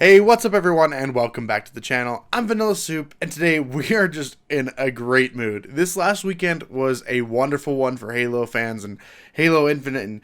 Hey, what's up everyone and welcome back to the channel. I'm Vanilla Soup and today we are just in a great mood. This last weekend was a wonderful one for Halo fans and Halo Infinite and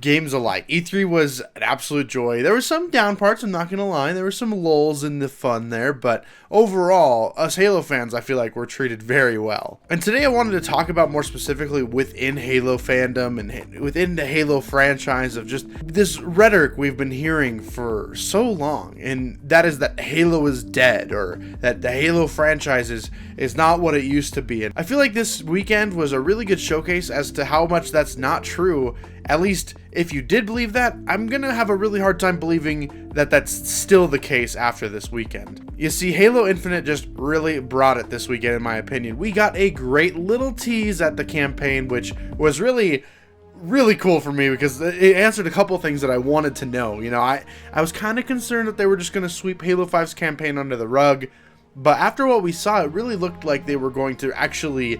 games alike. E3 was an absolute joy. There were some down parts, I'm not gonna lie. There were some lulls in the fun there, but overall, us Halo fans I feel like were treated very well. And today I wanted to talk about more specifically within Halo fandom and within the Halo franchise of just this rhetoric we've been hearing for so long. And that is that Halo is dead, or that the Halo franchise is not what it used to be. And I feel like this weekend was a really good showcase as to how much that's not true. At least if you did believe that, I'm gonna have a really hard time believing that that's still the case after this weekend. You see, Halo Infinite just really brought it this weekend in my opinion. We got a great little tease at the campaign, which was really cool for me because it answered a couple things that I wanted to know. You know, I was kind of concerned that they were just going to sweep Halo 5's campaign under the rug, but after what we saw, it really looked like they were going to actually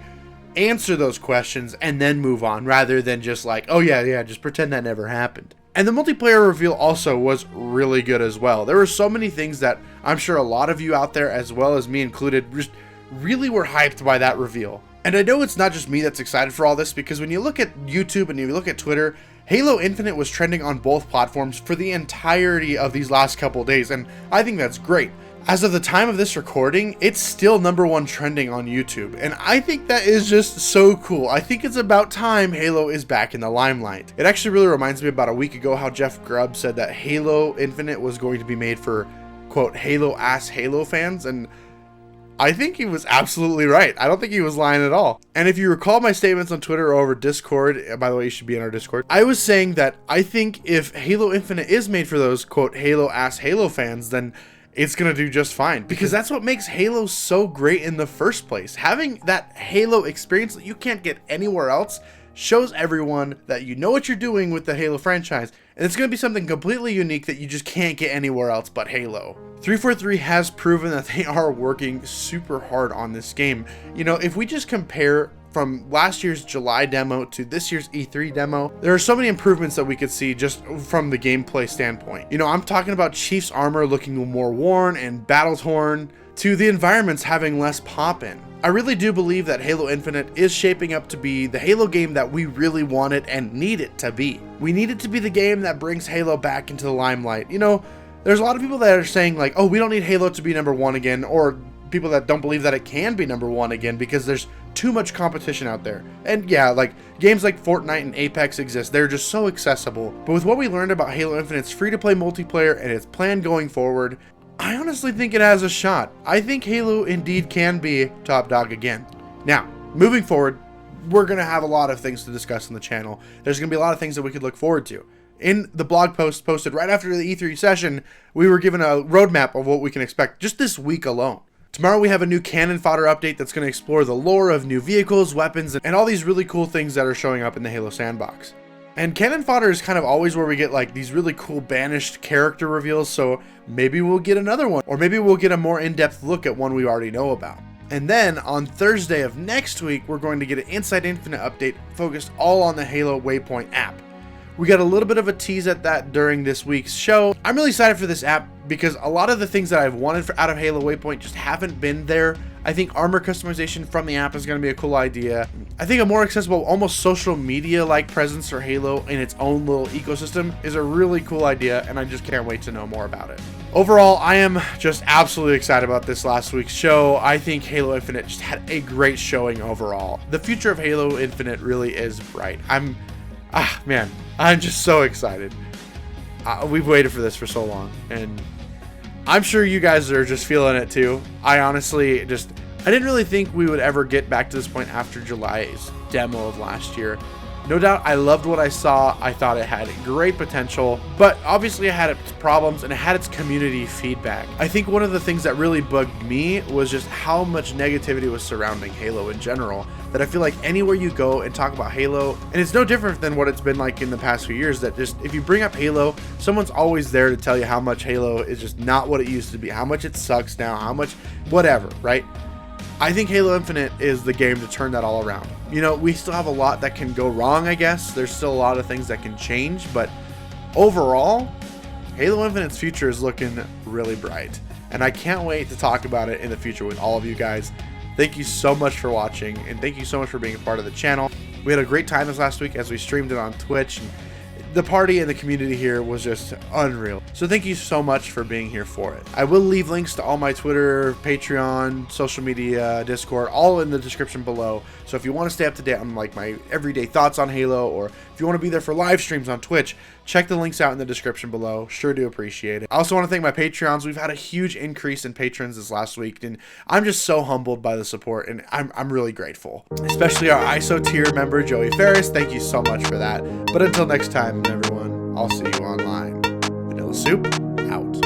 answer those questions and then move on, rather than just like, oh yeah, just pretend that never happened. And the multiplayer reveal also was really good as well. There were so many things that I'm sure a lot of you out there, as well as me included, just really were hyped by that reveal. And I know it's not just me that's excited for all this, because when you look at YouTube and you look at Twitter, Halo Infinite was trending on both platforms for the entirety of these last couple days, and I think that's great. As of the time of this recording, it's still #1 trending on YouTube, and I think that is just so cool. I think it's about time Halo is back in the limelight. It actually really reminds me about a week ago how Jeff Grubb said that Halo Infinite was going to be made for, quote, Halo-ass Halo fans, and I think he was absolutely right. I don't think he was lying at all. And if you recall my statements on Twitter or over Discord, by the way, you should be in our Discord, I was saying that I think if Halo Infinite is made for those, quote, Halo-ass Halo fans, then it's gonna do just fine, because that's what makes Halo so great in the first place. Having that Halo experience that you can't get anywhere else shows everyone that you know what you're doing with the Halo franchise, and it's going to be something completely unique that you just can't get anywhere else but Halo. 343 has proven that they are working super hard on this game. You know, if we just compare from last year's July demo to this year's E3 demo, there are so many improvements that we could see just from the gameplay standpoint. You know, I'm talking about Chief's armor looking more worn and battle-torn, to the environments having less pop-in. I really do believe that Halo Infinite is shaping up to be the Halo game that we really want it and need it to be. We need it to be the game that brings Halo back into the limelight. You know, there's a lot of people that are saying like, oh, we don't need Halo to be #1 again, or people that don't believe that it can be #1 again because there's too much competition out there. And yeah, like games like Fortnite and Apex exist, they're just so accessible. But with what we learned about Halo Infinite's free-to-play multiplayer and its plan going forward, I honestly think it has a shot. I think Halo indeed can be top dog again. Now, moving forward, we're going to have a lot of things to discuss on the channel. There's going to be a lot of things that we could look forward to. In the blog post posted right after the E3 session, we were given a roadmap of what we can expect just this week alone. Tomorrow we have a new cannon fodder update that's going to explore the lore of new vehicles, weapons, and all these really cool things that are showing up in the Halo sandbox. And cannon fodder is kind of always where we get like these really cool banished character reveals, so maybe we'll get another one, or maybe we'll get a more in-depth look at one we already know about. And then on Thursday of next week, we're going to get an Inside Infinite update focused all on the Halo Waypoint app. We got a little bit of a tease at that during this week's show. I'm really excited for this app because a lot of the things that I've wanted out of Halo Waypoint just haven't been there. I think armor customization from the app is going to be a cool idea. I think a more accessible, almost social media-like presence for Halo in its own little ecosystem is a really cool idea, and I just can't wait to know more about it. Overall, I am just absolutely excited about this last week's show. I think Halo Infinite just had a great showing overall. The future of Halo Infinite really is bright. I'm just so excited. We've waited for this for so long, and I'm sure you guys are just feeling it too. I didn't really think we would ever get back to this point after July's demo of last year. No doubt I loved what I saw. I thought it had great potential, but obviously it had its problems and it had its community feedback. I think one of the things that really bugged me was just how much negativity was surrounding Halo in general, that I feel like anywhere you go and talk about Halo, and it's no different than what it's been like in the past few years, that just if you bring up Halo, someone's always there to tell you how much Halo is just not what it used to be, how much it sucks now, how much whatever, right? I think Halo Infinite is the game to turn that all around. You know, we still have a lot that can go wrong, I guess. There's still a lot of things that can change, but overall, Halo Infinite's future is looking really bright, and I can't wait to talk about it in the future with all of you guys. Thank you so much for watching, and thank you so much for being a part of the channel. We had a great time this last week as we streamed it on Twitch, and the party and the community here was just unreal. So thank you so much for being here for it. I will leave links to all my Twitter, Patreon, social media, Discord, all in the description below. So if you want to stay up to date on like my everyday thoughts on Halo, or if you want to be there for live streams on Twitch, check the links out in the description below. Sure do appreciate it. I also want to thank my Patreons. We've had a huge increase in patrons this last week, and I'm just so humbled by the support, and I'm really grateful. Especially our ISO tier member, Joey Ferris. Thank you so much for that. But until next time, everyone, I'll see you online. Vanilla Soup, out.